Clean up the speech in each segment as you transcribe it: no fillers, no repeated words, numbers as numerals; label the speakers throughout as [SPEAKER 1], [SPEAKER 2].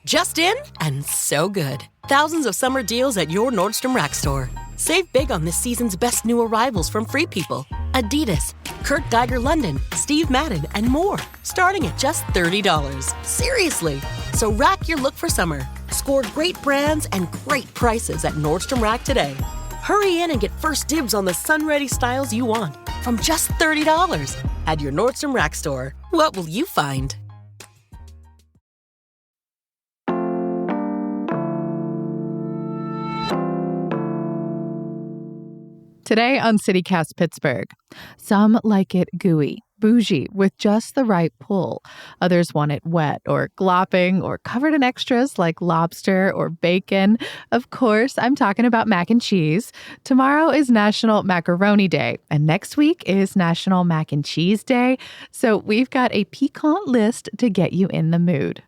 [SPEAKER 1] Just in and so good. Thousands of summer deals at your Nordstrom Rack store. Save big on this season's best new arrivals from Free People, Adidas, Kurt Geiger London, Steve Madden, and more. Starting at just $30. Seriously. So rack your look for summer. Score great brands and great prices at Nordstrom Rack today. Hurry in and get first dibs on the sun-ready styles you want from just $30 at your Nordstrom Rack store. What will you find?
[SPEAKER 2] Today on CityCast Pittsburgh, some like it gooey, bougie, with just the right pull. Others want it wet or glopping or covered in extras like lobster or bacon. Of course, I'm talking about mac and cheese. Tomorrow is National Macaroni Day, and next week is National Mac and Cheese Day. So we've got a piquant list to get you in the mood.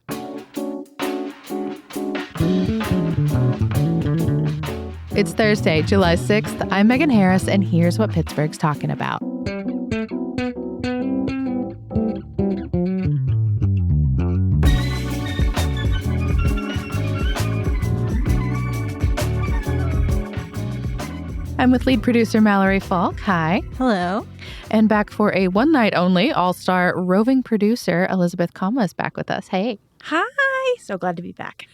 [SPEAKER 2] It's Thursday, July 6th. I'm Megan Harris, and here's what Pittsburgh's talking about. I'm with lead producer Mallory Falk. Hi.
[SPEAKER 3] Hello.
[SPEAKER 2] And back for a one-night-only all-star roving producer, Elizabeth Kama is back with us. Hey.
[SPEAKER 3] Hi. So glad to be back.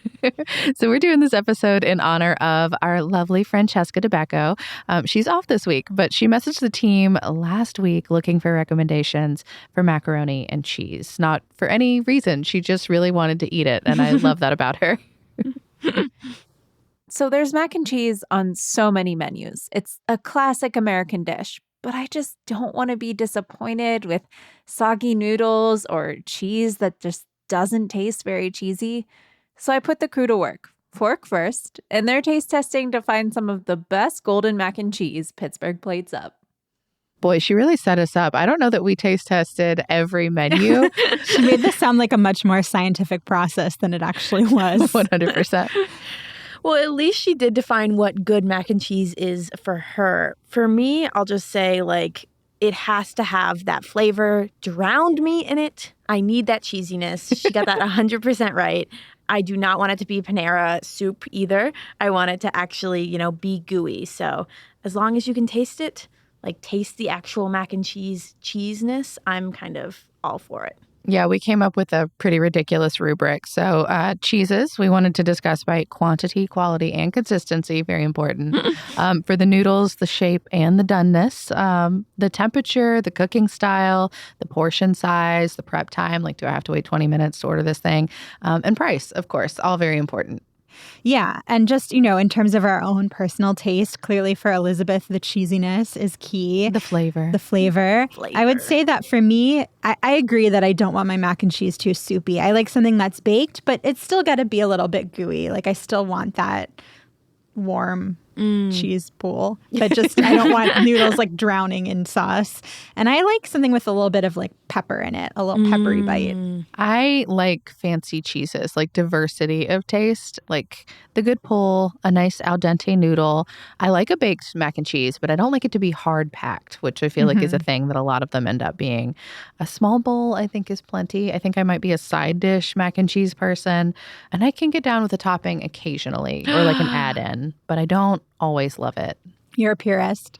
[SPEAKER 2] So we're doing this episode in honor of our lovely Francesca DeBecco. She's off this week, but she messaged the team last week looking for recommendations for macaroni and cheese. Not for any reason. She just really wanted to eat it, and I love that about her.
[SPEAKER 3] So there's mac and cheese on so many menus. It's a classic American dish, but I just don't want to be disappointed with soggy noodles or cheese that just doesn't taste very cheesy. So I put the crew to work, fork first, and they're taste testing to find some of the best golden mac and cheese Pittsburgh plates up.
[SPEAKER 2] Boy, she really set us up. I don't know that we taste tested every menu.
[SPEAKER 4] She made this sound like a much more scientific process than it actually was.
[SPEAKER 2] 100%.
[SPEAKER 5] Well, at least she did define what good mac and cheese is for her. For me, I'll just say, it has to have that flavor, drowned meat in it. I need that cheesiness. She got that 100% right. I do not want it to be Panera soup either. I want it to actually, be gooey. So as long as you can taste it, taste the actual mac and cheesiness, I'm kind of all for it.
[SPEAKER 2] Yeah, we came up with a pretty ridiculous rubric. So cheeses, we wanted to discuss by quantity, quality, and consistency. Very important. For the noodles, the shape and the doneness, the temperature, the cooking style, the portion size, the prep time. Do I have to wait 20 minutes to order this thing? And price, of course, all very important.
[SPEAKER 4] Yeah. And just, in terms of our own personal taste, clearly for Elizabeth, the cheesiness is key.
[SPEAKER 2] The flavor.
[SPEAKER 4] I would say that for me, I agree that I don't want my mac and cheese too soupy. I like something that's baked, but it's still got to be a little bit gooey. I still want that warm cheese pool, but just I don't want noodles drowning in sauce. And I like something with a little bit of pepper in it, a little peppery bite.
[SPEAKER 2] I like fancy cheeses, diversity of taste, the good pull, a nice al dente noodle. I like a baked mac and cheese, but I don't like it to be hard packed, which I feel like is a thing that a lot of them end up being. A small bowl, I think, is plenty. I think I might be a side dish mac and cheese person, and I can get down with a topping occasionally or an add-in, but I don't always love it.
[SPEAKER 4] You're a purist.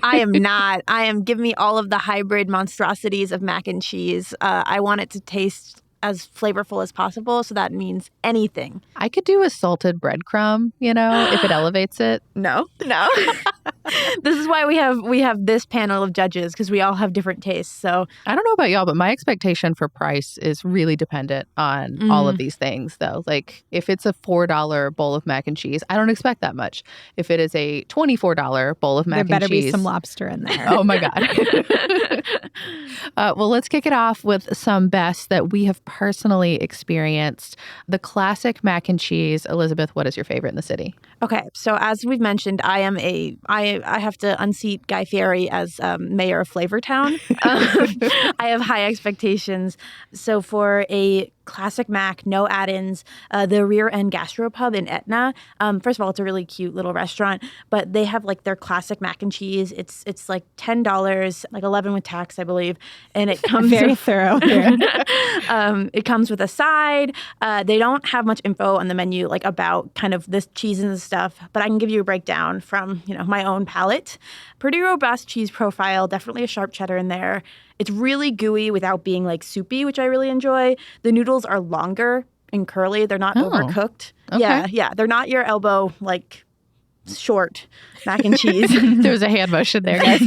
[SPEAKER 5] I am not. Give me all of the hybrid monstrosities of mac and cheese. I want it to taste as flavorful as possible. So that means anything.
[SPEAKER 2] I could do a salted breadcrumb, if it elevates it.
[SPEAKER 5] No. This is why we have this panel of judges, because we all have different tastes. So
[SPEAKER 2] I don't know about y'all, but my expectation for price is really dependent on all of these things, though. If it's a $4 bowl of mac and cheese, I don't expect that much. If it is a $24 bowl of mac and cheese,
[SPEAKER 4] there better be some lobster in there.
[SPEAKER 2] Oh my God. Well, let's kick it off with some best that we have personally experienced. The classic mac and cheese. Elizabeth, what is your favorite in the city?
[SPEAKER 5] Okay, so as we've mentioned, I have to unseat Guy Fieri as mayor of Flavortown. I have high expectations. So for a classic mac, no add-ins. The Rear End Gastropub in Etna. First of all, it's a really cute little restaurant, but they have like their classic mac and cheese. It's like $10, like $11 with tax, I believe, and it comes
[SPEAKER 4] very thorough here.
[SPEAKER 5] It comes with a side. They don't have much info on the menu, like about kind of this cheese and stuff, but I can give you a breakdown from my own palate. Pretty robust cheese profile, definitely a sharp cheddar in there. It's really gooey without being like soupy, which I really enjoy. The noodles are longer and curly. They're not overcooked.
[SPEAKER 2] Okay.
[SPEAKER 5] Yeah. They're not your elbow, like short mac and cheese.
[SPEAKER 2] There was a hand motion there, guys.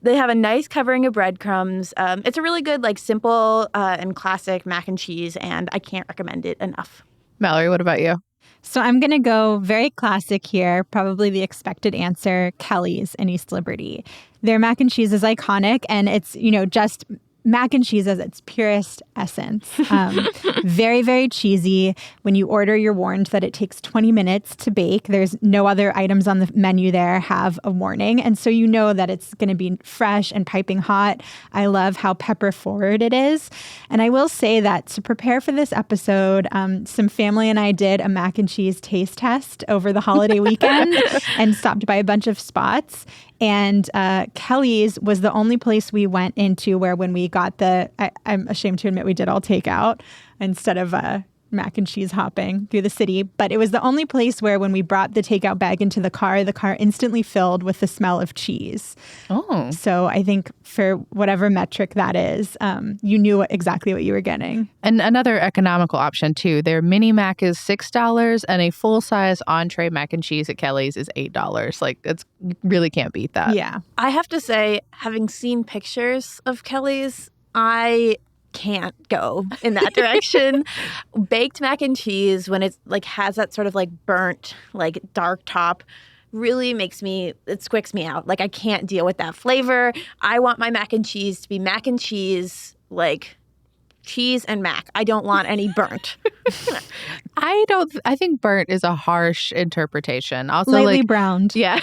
[SPEAKER 5] They have a nice covering of breadcrumbs. It's a really good, like simple and classic mac and cheese, and I can't recommend it enough.
[SPEAKER 2] Mallory, what about you?
[SPEAKER 4] So I'm going to go very classic here, probably the expected answer, Kelly's in East Liberty. Their mac and cheese is iconic, and it's, just mac and cheese as its purest essence. Very, very cheesy. When you order, you're warned that it takes 20 minutes to bake. There's no other items on the menu there have a warning. And so you know that it's going to be fresh and piping hot. I love how pepper forward it is. And I will say that to prepare for this episode, some family and I did a mac and cheese taste test over the holiday weekend and stopped by a bunch of spots. And Kelly's was the only place we went into where when we got I'm ashamed to admit we did all takeout instead of mac and cheese hopping through the city. But it was the only place where when we brought the takeout bag into the car instantly filled with the smell of cheese.
[SPEAKER 2] Oh.
[SPEAKER 4] So I think for whatever metric that is, you knew exactly what you were getting.
[SPEAKER 2] And another economical option, too. Their mini mac is $6 and a full-size entree mac and cheese at Kelly's is $8. Like, you really can't beat that.
[SPEAKER 4] Yeah.
[SPEAKER 5] I have to say, having seen pictures of Kelly's, I can't go in that direction. Baked mac and cheese, when it's like has that sort of like burnt, like dark top, really it squicks me out. Like I can't deal with that flavor. I want my mac and cheese to be mac and cheese, like cheese and mac. I don't want any burnt.
[SPEAKER 2] I think burnt is a harsh interpretation. Also,
[SPEAKER 4] lightly browned.
[SPEAKER 2] Yeah.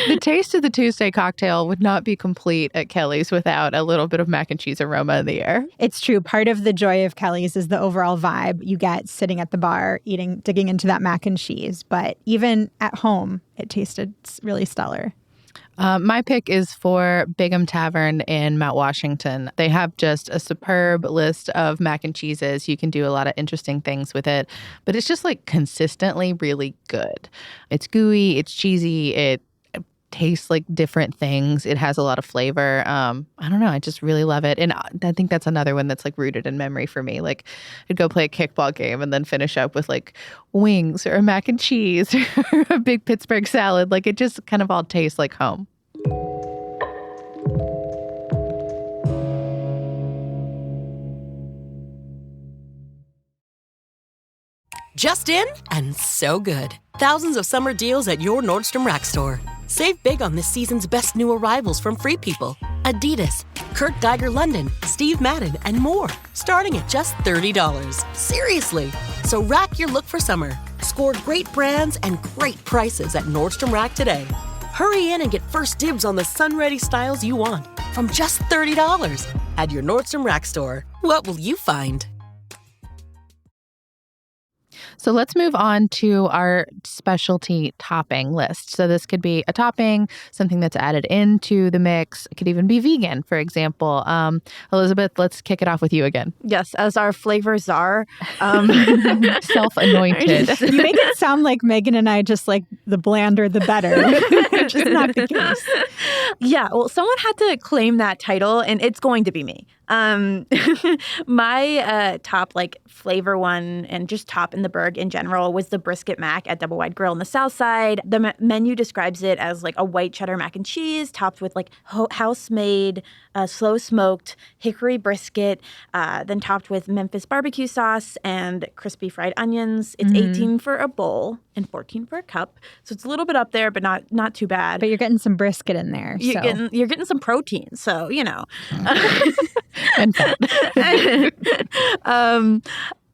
[SPEAKER 2] The taste of the Tuesday cocktail would not be complete at Kelly's without a little bit of mac and cheese aroma in the air.
[SPEAKER 4] It's true. Part of the joy of Kelly's is the overall vibe you get sitting at the bar, digging into that mac and cheese. But even at home, it tasted really stellar.
[SPEAKER 2] My pick is for Bigham Tavern in Mount Washington. They have just a superb list of mac and cheeses. You can do a lot of interesting things with it, but it's just like consistently really good. It's gooey, it's cheesy, it tastes like different things. It has a lot of flavor. I don't know. I just really love it. And I think that's another one that's like rooted in memory for me. Like I'd go play a kickball game and then finish up with like wings or a mac and cheese or a big Pittsburgh salad. Like it just kind of all tastes like home.
[SPEAKER 1] Just in and so good. Thousands of summer deals at your Nordstrom Rack store. Save big on this season's best new arrivals from Free People, Adidas, Kurt Geiger London, Steve Madden, and more. Starting at just $30. Seriously. So rack your look for summer. Score great brands and great prices at Nordstrom Rack today. Hurry in and get first dibs on the sun-ready styles you want from just $30 at your Nordstrom Rack store. What will you find?
[SPEAKER 2] So let's move on to our specialty topping list. So this could be a topping, something that's added into the mix. It could even be vegan, for example. Elizabeth, let's kick it off with you again.
[SPEAKER 5] Yes, as our flavor czar.
[SPEAKER 2] Self-anointed.
[SPEAKER 4] You make it sound like Megan and I just like the blander, the better, which is not the case.
[SPEAKER 5] Yeah, well, someone had to claim that title, and it's going to be me. My top like flavor one and just top in the Burgh in general was the brisket mac at Double Wide Grill on the South Side. The menu describes it as like a white cheddar mac and cheese topped with like house-made, slow smoked hickory brisket, then topped with Memphis barbecue sauce and crispy fried onions. It's $18 for a bowl and $14 for a cup, so it's a little bit up there, but not too bad.
[SPEAKER 4] But you're getting some brisket in there.
[SPEAKER 5] You're getting some protein, so you know.
[SPEAKER 2] And fat.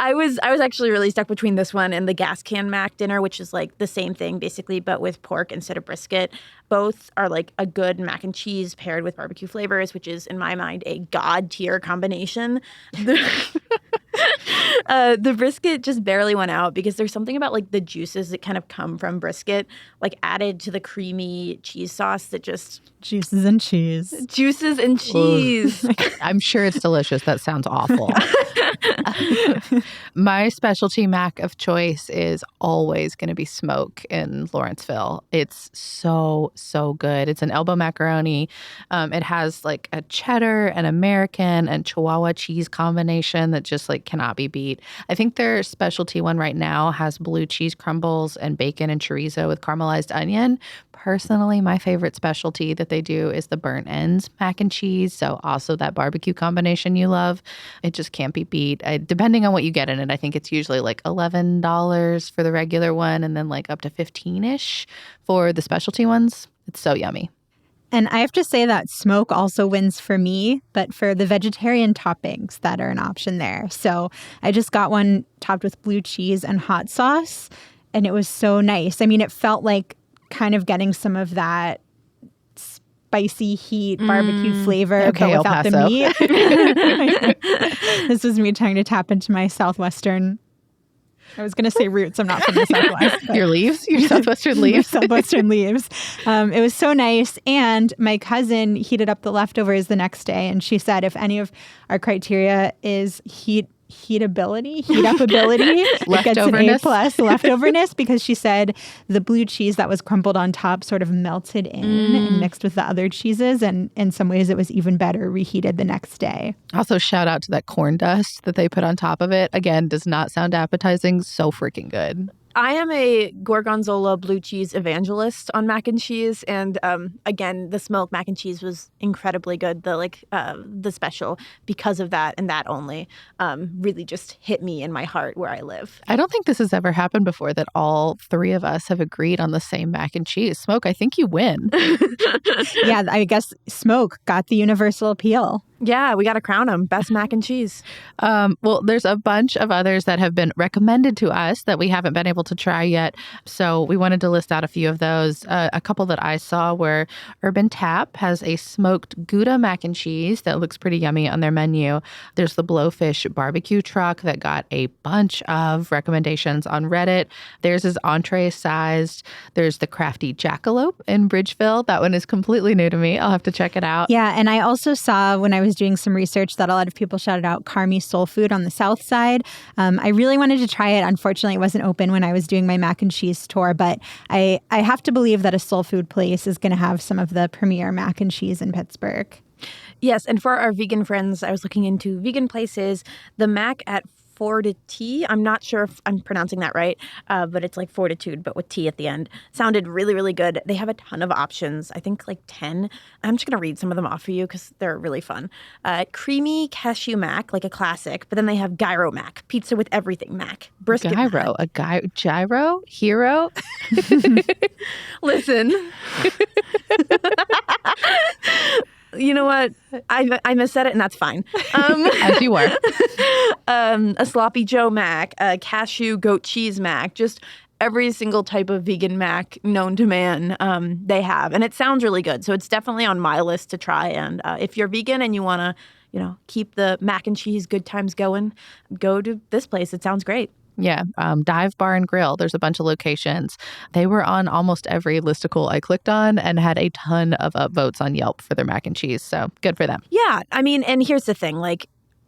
[SPEAKER 5] I was actually really stuck between this one and the gas can mac dinner, which is like the same thing basically, but with pork instead of brisket. Both are like a good mac and cheese paired with barbecue flavors, which is in my mind a god tier combination. The brisket just barely went out because there's something about like the juices that kind of come from brisket, like added to the creamy cheese sauce that just
[SPEAKER 4] Juices and cheese.
[SPEAKER 2] I'm sure it's delicious. That sounds awful. My specialty mac of choice is always going to be smoke in Lawrenceville. It's so good. It's an elbow macaroni. It has like a cheddar, an American, and Chihuahua cheese combination that just like cannot be beat. I think their specialty one right now has blue cheese crumbles and bacon and chorizo with caramelized onion. Personally, my favorite specialty that they do is the burnt ends mac and cheese. So also that barbecue combination you love. It just can't be beat. Depending on what you get in it, I think it's usually like $11 for the regular one and then like up to $15-ish for the specialty ones. It's so yummy.
[SPEAKER 4] And I have to say that smoke also wins for me, but for the vegetarian toppings that are an option there. So I just got one topped with blue cheese and hot sauce, and it was so nice. I mean, it felt like kind of getting some of that spicy heat barbecue flavor, but without the meat. This was me trying to tap into my Southwestern. I was going to say roots. I'm not from the Southwest.
[SPEAKER 2] Your leaves? Your Southwestern leaves?
[SPEAKER 4] Southwestern leaves. It was so nice. And my cousin heated up the leftovers the next day. And she said if any of our criteria is heat upability, it gets an A+, leftoverness, because she said the blue cheese that was crumbled on top sort of melted in and mixed with the other cheeses. And in some ways it was even better reheated the next day.
[SPEAKER 2] Also, shout out to that corn dust that they put on top of it. Again, does not sound appetizing. So freaking good.
[SPEAKER 5] I am a gorgonzola blue cheese evangelist on mac and cheese, and again, the smoked mac and cheese was incredibly good. The special, because of that and that only, really just hit me in my heart where I live.
[SPEAKER 2] I don't think this has ever happened before that all three of us have agreed on the same mac and cheese. Smoke, I think you win.
[SPEAKER 4] Yeah, I guess smoke got the universal appeal.
[SPEAKER 5] Yeah, we got to crown them best mac and cheese.
[SPEAKER 2] Well, there's a bunch of others that have been recommended to us that we haven't been able to try yet. So we wanted to list out a few of those. A couple that I saw were Urban Tap has a smoked Gouda mac and cheese that looks pretty yummy on their menu. There's the Blowfish barbecue truck that got a bunch of recommendations on Reddit. Theirs is entree sized. There's the Crafty Jackalope in Bridgeville. That one is completely new to me. I'll have to check it out.
[SPEAKER 4] Yeah, and I also saw when I was doing some research that a lot of people shouted out Carmi Soul Food on the south side. I really wanted to try it. Unfortunately, it wasn't open when I was doing my mac and cheese tour, but I have to believe that a soul food place is going to have some of the premier mac and cheese in Pittsburgh.
[SPEAKER 5] Yes, and for our vegan friends, I was looking into vegan places. The mac at Fortitude, I'm not sure if I'm pronouncing that right, but it's like Fortitude, but with T at the end. Sounded really, really good. They have a ton of options, I think like 10. I'm just going to read some of them off for you because they're really fun. Creamy cashew mac, like a classic, but then they have gyro mac, pizza with everything mac. Brisket
[SPEAKER 2] gyro, gyro? Hero?
[SPEAKER 5] Listen. You know what? I missaid it, and that's fine.
[SPEAKER 2] As you were.
[SPEAKER 5] A sloppy Joe mac, a cashew goat cheese mac, just every single type of vegan mac known to man they have. And it sounds really good. So it's definitely on my list to try. And if you're vegan and you want to, keep the mac and cheese good times going, go to this place. It sounds great.
[SPEAKER 2] Yeah. Dive Bar and Grill. There's a bunch of locations. They were on almost every listicle I clicked on and had a ton of upvotes on Yelp for their mac and cheese. So good for them.
[SPEAKER 5] Yeah. I mean, and here's the thing,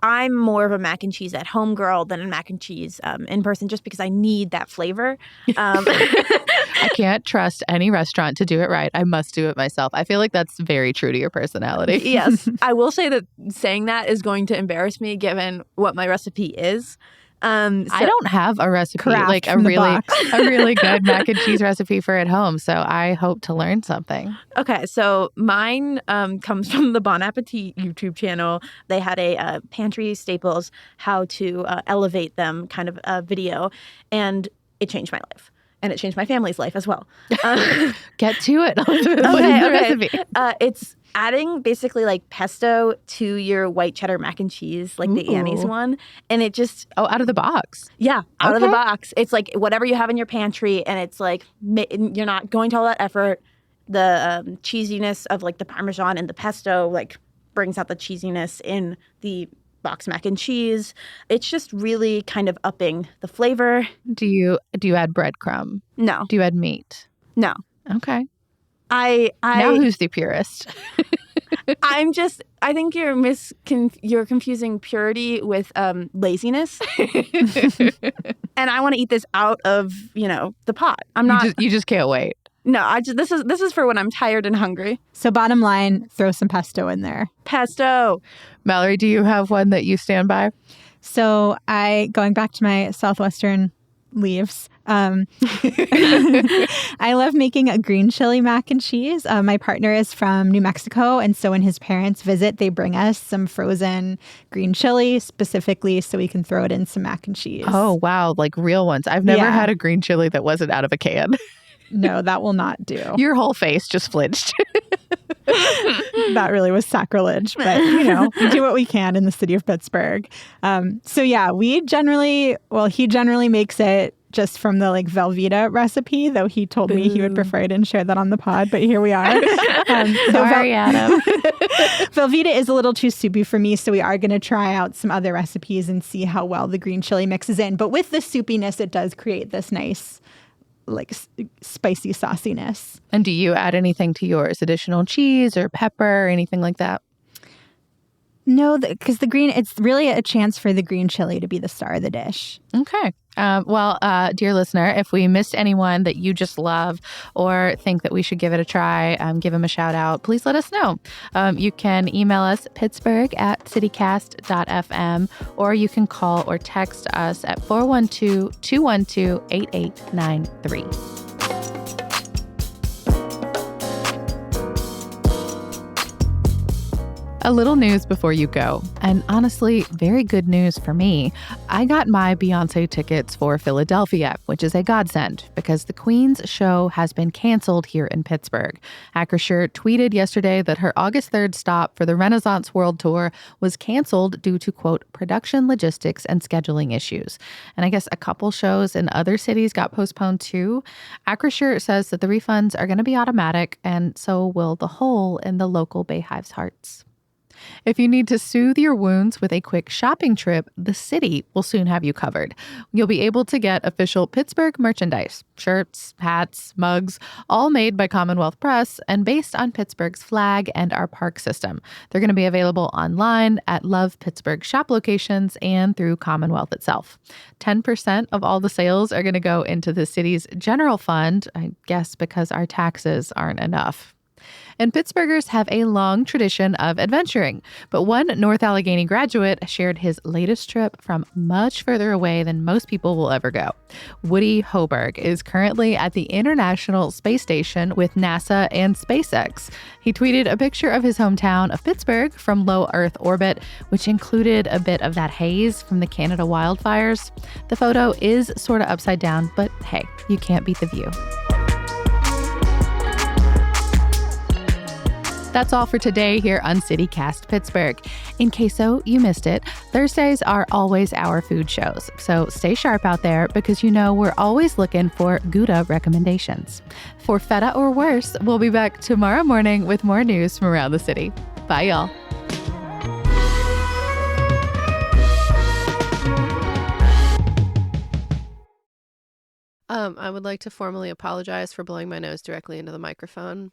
[SPEAKER 5] I'm more of a mac and cheese at home girl than a mac and cheese in person, just because I need that flavor.
[SPEAKER 2] I can't trust any restaurant to do it right. I must do it myself. I feel like that's very true to your personality.
[SPEAKER 5] Yes. I will say that saying that is going to embarrass me given what my recipe is.
[SPEAKER 2] I don't have a recipe, like a really good mac and cheese recipe for at home. So I hope to learn something.
[SPEAKER 5] Okay, so mine comes from the Bon Appetit YouTube channel. They had a pantry staples, how to elevate them kind of video, and it changed my life. And it changed my family's life as well.
[SPEAKER 2] Get to it. What is the recipe?
[SPEAKER 5] It's adding basically like pesto to your white cheddar mac and cheese, like the Annie's one. And it just...
[SPEAKER 2] Oh, out of the box.
[SPEAKER 5] Yeah, out of the box. It's like whatever you have in your pantry, and it's like you're not going to all that effort. The cheesiness of like the Parmesan and the pesto like brings out the cheesiness in the box mac and cheese. It's just really kind of upping the flavor.
[SPEAKER 2] Do you add breadcrumb?
[SPEAKER 5] No.
[SPEAKER 2] Do you add meat?
[SPEAKER 5] No.
[SPEAKER 2] Okay.
[SPEAKER 5] I
[SPEAKER 2] Now who's the purist?
[SPEAKER 5] I think you're confusing purity with laziness. And I want to eat this out of, the pot. I'm not.
[SPEAKER 2] You just can't wait.
[SPEAKER 5] No, this is for when I'm tired and hungry.
[SPEAKER 4] So bottom line, throw some pesto in there.
[SPEAKER 5] Pesto.
[SPEAKER 2] Mallory, do you have one that you stand by?
[SPEAKER 4] So going back to my Southwestern leaves, I love making a green chili mac and cheese. My partner is from New Mexico, and so when his parents visit, they bring us some frozen green chili specifically so we can throw it in some mac and cheese.
[SPEAKER 2] Oh, wow. Like real ones. I've never had a green chili that wasn't out of a can.
[SPEAKER 4] No, that will not do.
[SPEAKER 2] Your whole face just flinched.
[SPEAKER 4] That really was sacrilege, but we do what we can in the city of Pittsburgh. So yeah, he generally makes it just from the like Velveeta recipe, though he told me he would prefer I didn't share that on the pod, but here we are.
[SPEAKER 2] Sorry, Adam.
[SPEAKER 4] Velveeta is a little too soupy for me, so we are going to try out some other recipes and see how well the green chili mixes in. But with the soupiness, it does create this nice like spicy sauciness.
[SPEAKER 2] And do you add anything to yours? Additional cheese or pepper or anything like that?
[SPEAKER 4] No, because it's really a chance for the green chili to be the star of the dish.
[SPEAKER 2] Okay. Well, dear listener, if we missed anyone that you just love or think that we should give it a try, give them a shout out, please let us know. You can email us pittsburgh@citycast.fm, or you can call or text us at 412-212-8893. A little news before you go, and honestly, very good news for me. I got my Beyoncé tickets for Philadelphia, which is a godsend because the Queen's show has been canceled here in Pittsburgh. Acrisure tweeted yesterday that her August 3rd stop for the Renaissance World Tour was canceled due to, quote, production logistics and scheduling issues. And I guess a couple shows in other cities got postponed too. Acrisure says that the refunds are going to be automatic, and so will the hole in the local Bayhive's hearts. If you need to soothe your wounds with a quick shopping trip, the city will soon have you covered. You'll be able to get official Pittsburgh merchandise, shirts, hats, mugs, all made by Commonwealth Press and based on Pittsburgh's flag and our park system. They're going to be available online at Love Pittsburgh shop locations and through Commonwealth itself. 10% of all the sales are going to go into the city's general fund, I guess because our taxes aren't enough. And Pittsburghers have a long tradition of adventuring, but one North Allegheny graduate shared his latest trip from much further away than most people will ever go. Woody Hoberg is currently at the International Space Station with NASA and SpaceX. He tweeted a picture of his hometown of Pittsburgh from low Earth orbit, which included a bit of that haze from the Canada wildfires. The photo is sort of upside down, but hey, you can't beat the view. That's all for today here on CityCast Pittsburgh. In case you missed it, Thursdays are always our food shows. So stay sharp out there because we're always looking for gouda recommendations. For feta or worse, we'll be back tomorrow morning with more news from around the city. Bye, y'all.
[SPEAKER 6] I would like to formally apologize for blowing my nose directly into the microphone.